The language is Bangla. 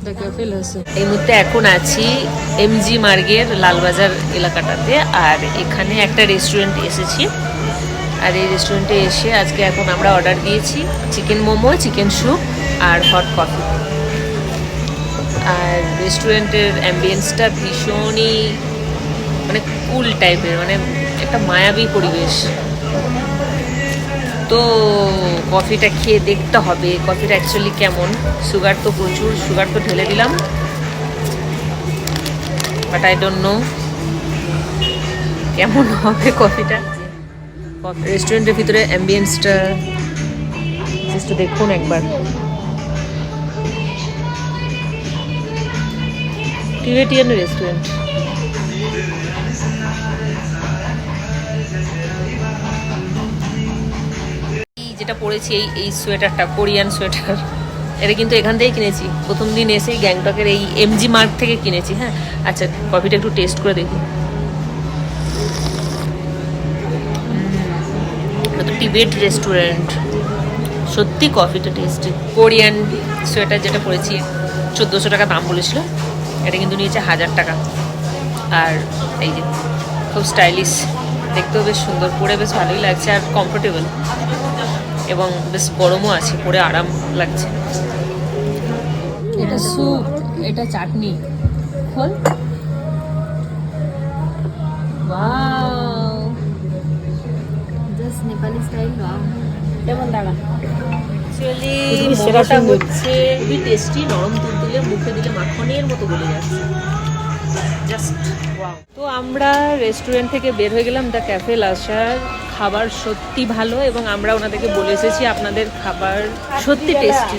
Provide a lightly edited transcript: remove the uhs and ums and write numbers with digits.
এই মুহূর্তে এখন আছি এমজি মার্গের লালবাজার এলাকাটাতে, আর এখানে একটা রেস্টুরেন্টে এসেছি। আর এই রেস্টুরেন্টে এসে আজকে এখন আমরা অর্ডার দিয়েছি চিকেন মোমো, চিকেন স্যুপ আর হট কফি। আর রেস্টুরেন্টের অ্যাম্বিয়েন্সটা ভীষণই মানে কুল টাইপের, মানে একটা মায়াবী পরিবেশ। তো কফিটা খেয়ে দেখতে হবে কফিটা অ্যাকচুয়ালি কেমন। সুগার তো প্রচুর, সুগার তো ঢেলে দিলাম, বাট আই ডোন্ট নো কেমন হবে কফিটা। রেস্টুরেন্টের ভিতরে অ্যাম্বিয়েন্সটা জাস্ট দেখুন একবার। Tibetan restaurant. যেটা পরেছি এই সোয়েটারটা, কোরিয়ান সোয়েটার, এটা কিন্তু এখান থেকেই কিনেছি। প্রথম দিন এসেই গ্যাংটকের এই এমজি মার্ট থেকে কিনেছি। হ্যাঁ, আচ্ছা কফিটা একটু টেস্ট করে দেখি। এটা তো টিবেট রেস্টুরেন্ট, সত্যি কফিটা টেস্টি। কোরিয়ান সোয়েটার যেটা পরেছি 1400 টাকা দাম বলেছিল, এটা কিন্তু নিয়েছে 1000 টাকা। আর এই যে খুব স্টাইলিশ, দেখতেও বেশ সুন্দর, পরে বেশ ভালোই লাগছে আর কমফোর্টেবল, এবং বেশ গরমও আছে, পরে আরাম লাগছে। এটা স্যুপ, এটা চাটনি। খোল। Wow, just Nepali style. Wow, কেমন দাঁড়া। অ্যাকচুয়ালি মোমোটা হচ্ছে খুবই টেস্টি, নরম তুলতুলে, মুখে দিলে মাখনের মতো গলে যাচ্ছে, জাস্ট ওয়াও। তো আমরা রেস্টুরেন্ট থেকে বের হয়ে গেলাম দ্য ক্যাফে লাসার। খাবার সত্যি ভালো, এবং আমরা ওনাদেরকে বলে এসেছি আপনাদের খাবার সত্যি টেস্টি।